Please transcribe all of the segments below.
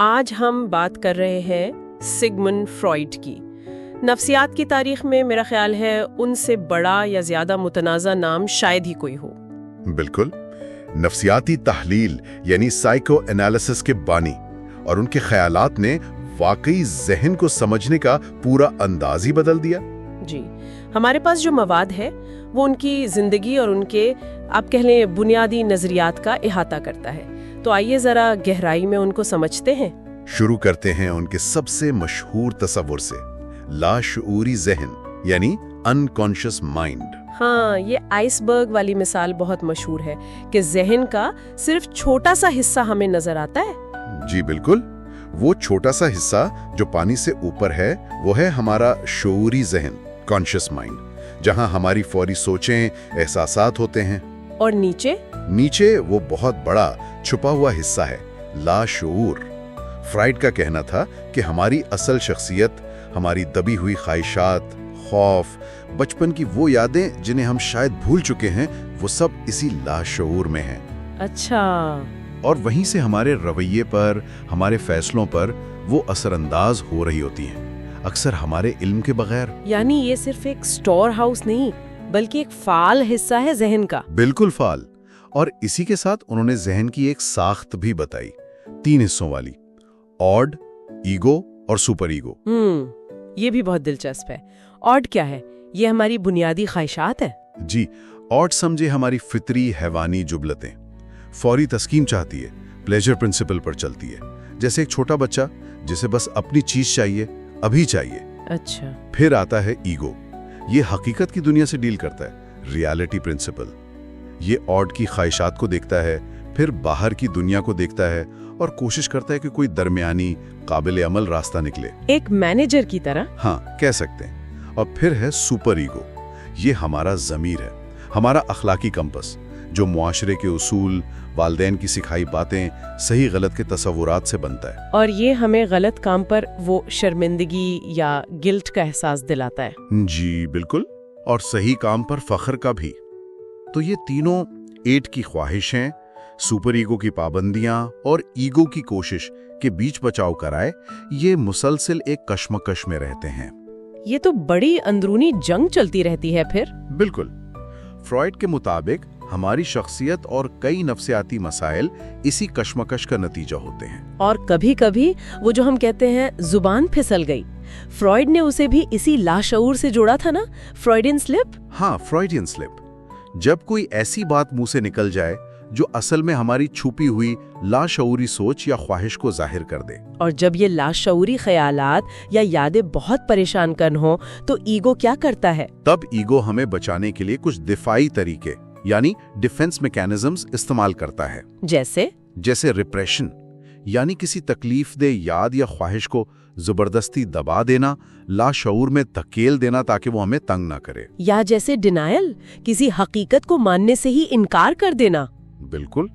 آج ہم بات کر رہے ہیں سگمنڈ فرائڈ کی۔ نفسیات کی تاریخ میں میرا خیال ہے ان سے بڑا یا زیادہ متنازع نام شاید ہی کوئی ہو۔ بالکل، نفسیاتی تحلیل یعنی سائیکو انالیسس کے بانی، اور ان کے خیالات نے واقعی ذہن کو سمجھنے کا پورا انداز ہی بدل دیا۔ جی، ہمارے پاس جو مواد ہے وہ ان کی زندگی اور ان کے آپ کہہ لیں بنیادی نظریات کا احاطہ کرتا ہے۔ تو آئیے ذرا گہرائی میں ان کو سمجھتے ہیں۔ شروع کرتے ہیں ان کے سب سے مشہور تصور سے، لاشعوری ذہن یعنی انکانشس مائنڈ۔ ہاں، یہ آئس برگ والی مثال بہت مشہور ہے کہ ذہن کا صرف چھوٹا سا حصہ ہمیں نظر آتا ہے۔ جی بالکل، وہ چھوٹا سا حصہ جو پانی سے اوپر ہے وہ ہے ہمارا شعوری ذہن، کانشس مائنڈ، جہاں ہماری فوری سوچیں، احساسات ہوتے ہیں۔ اور نیچے وہ بہت بڑا چھپا ہوا حصہ ہے، لاشعور۔ فرائڈ کا کہنا تھا کہ ہماری اصل شخصیت، ہماری دبی ہوئی خواہشات، خوف، بچپن کی وہ یادیں جنہیں ہم شاید بھول چکے ہیں، وہ سب اسی لاشعور میں ہیں۔ اچھا۔ اور وہیں سے ہمارے رویے پر، ہمارے فیصلوں پر وہ اثر انداز ہو رہی ہوتی ہیں، اکثر ہمارے علم کے بغیر۔ یعنی یہ صرف ایک سٹور ہاؤس نہیں بلکہ ایک فعال حصہ ہے ذہن کا۔ بالکل فعال۔ اور اسی کے ساتھ انہوں نے ذہن کی ایک ساخت بھی بتائی، 3 حصوں والی، آڈ، ایگو اور سپر ایگو۔ یہ بھی بہت دلچسپ ہے۔ آڈ کیا ہے؟ یہ ہماری بنیادی خواہشات ہے۔ جی، آڈ سمجھے ہماری فطری حیوانی جبلتیں، فوری تسکین چاہتی ہے، پلیجر پرنسپل پر چلتی ہے، جیسے ایک چھوٹا بچہ جسے بس اپنی چیز چاہیے، ابھی چاہیے۔ اچھا۔ پھر آتا ہے ایگو، یہ حقیقت کی دنیا سے ڈیل کرتا ہے، ریالٹی پرنسپل۔ یہ آڈ کی خواہشات کو دیکھتا ہے، پھر باہر کی دنیا کو دیکھتا ہے اور کوشش کرتا ہے کہ کوئی درمیانی قابل عمل راستہ نکلے، ایک مینیجر کی طرح۔ ہاں، کہہ سکتے ہیں۔ اور پھر ہے سپر ایگو، یہ ہمارا ضمیر ہے، ہمارا اخلاقی کمپس، جو معاشرے کے اصول، والدین کی سکھائی باتیں، صحیح غلط کے تصورات سے بنتا ہے۔ اور یہ ہمیں غلط کام پر وہ شرمندگی یا گلٹ کا احساس دلاتا ہے۔ جی بالکل، اور صحیح کام پر فخر کا بھی۔ تو یہ تینوں، ایٹ کی خواہشیں، سپر ایگو کی پابندیاں اور ایگو کی کوشش کے بیچ بچاؤ کرائے، یہ مسلسل ایک کشمکش میں رہتے ہیں۔ یہ تو بڑی اندرونی جنگ چلتی رہتی ہے پھر۔ بالکل۔ فرائڈ کے مطابق ہماری شخصیت اور کئی نفسیاتی مسائل اسی کشمکش کا نتیجہ ہوتے ہیں۔ اور کبھی کبھی وہ جو ہم کہتے ہیں زبان پھسل گئی، فرائڈ نے اسے بھی اسی لاشعور سے جوڑا تھا نا، فرائڈین سلپ۔ ہاں، فرائڈین سلپ، جب کوئی ایسی بات منہ سے نکل جائے جو اصل میں ہماری چھپی ہوئی لاشعوری سوچ یا خواہش کو ظاہر کر دے۔ اور جب یہ لاشعوری خیالات یا یادیں بہت پریشان کن ہوں تو ایگو کیا کرتا ہے؟ تب ایگو ہمیں بچانے کے لیے کچھ دفاعی طریقے یعنی ڈیفنس میکینزمز استعمال کرتا ہے۔ جیسے ریپریشن، یعنی کسی تکلیف دہ یاد یا خواہش کو زبردستی دبا دینا، لاشعور میں دھکیل دینا تاکہ وہ ہمیں تنگ نہ کرے۔ یا جیسے ڈینائل، کسی حقیقت کو ماننے سے ہی انکار کر دینا۔ بالکل،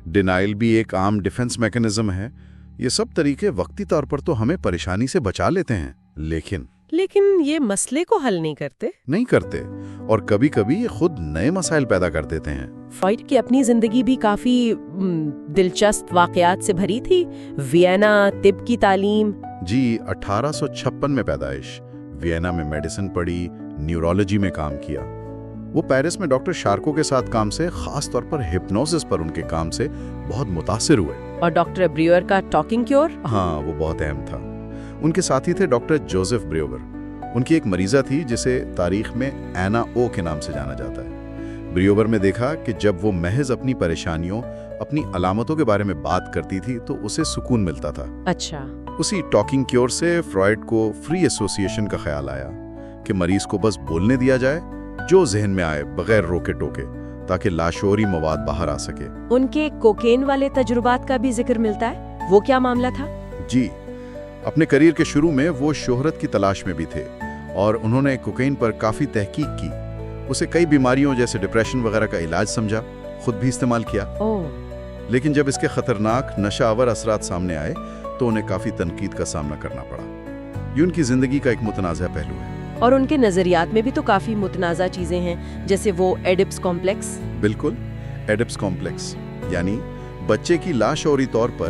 ڈینائل بھی ایک عام ڈیفنس میکینزم ہے۔ یہ سب طریقے وقتی طور پر تو ہمیں پریشانی سے بچا لیتے ہیں، لیکن یہ مسئلے کو حل نہیں کرتے، اور کبھی کبھی یہ خود نئے مسائل پیدا کر دیتے ہیں۔ فرائڈ کی اپنی زندگی بھی کافی دلچسپ واقعات سے بھری تھی۔ وینا، طب کی تعلیم۔ جی، 1856 میں پیدائش، وینا میں میڈیسن پڑھی، نیورولوجی میں کام کیا۔ وہ پیرس میں ڈاکٹر شارکو کے ساتھ کام سے، خاص طور پر ہپنوسس پر ان کے کام سے بہت متاثر ہوئے۔ اور ڈاکٹر بریور کا ٹاکنگ کیور؟ ہاں، وہ بہت اہم تھا۔ ان کے ساتھی تھے ڈاکٹر جوزف بریور۔ ان کی ایک مریضہ تھی جسے تاریخ میں اینا او کے نام سے جانا جاتا ہے۔ بریور میں دیکھا کہ جب وہ محض اپنی پریشانیوں، اپنی علامتوں کے بارے میں بات کرتی تھی تو اسے سکون ملتا تھا۔ اچھا۔ اسی ٹاکنگ کیور سے فرائڈ کو فری ایسوسیشن کا خیال آیا کہ مریض کو بس بولنے دیا جائے جو ذہن میں آئے، بغیر روکے ٹوکے، تاکہ لاشعوری مواد باہر آ سکے۔ ان کے کوکین والے تجربات کا بھی ذکر ملتا ہے، وہ کیا معاملہ تھا؟ جی، اپنے کریئر کے شروع میں وہ شہرت کی تلاش میں بھی تھے اور انہوں نے کوکین پر کافی تحقیق کی، اسے کئی بیماریوں جیسے ڈپریشن وغیرہ کا علاج سمجھا، خود بھی استعمال کیا۔ لیکن جب اس کے خطرناک نشہ آور اثرات سامنے آئے تو انہیں کافی تنقید کا سامنا کرنا پڑا۔ یہ ان کی زندگی کا ایک متنازع پہلو ہے۔ اور ان کے نظریات میں بھی تو کافی متنازع چیزیں ہیں، جیسے وہ ایڈپس کمپلیکس۔ بالکل، ایڈپس کمپلیکس یعنی بچے کی لاشعوری طور پر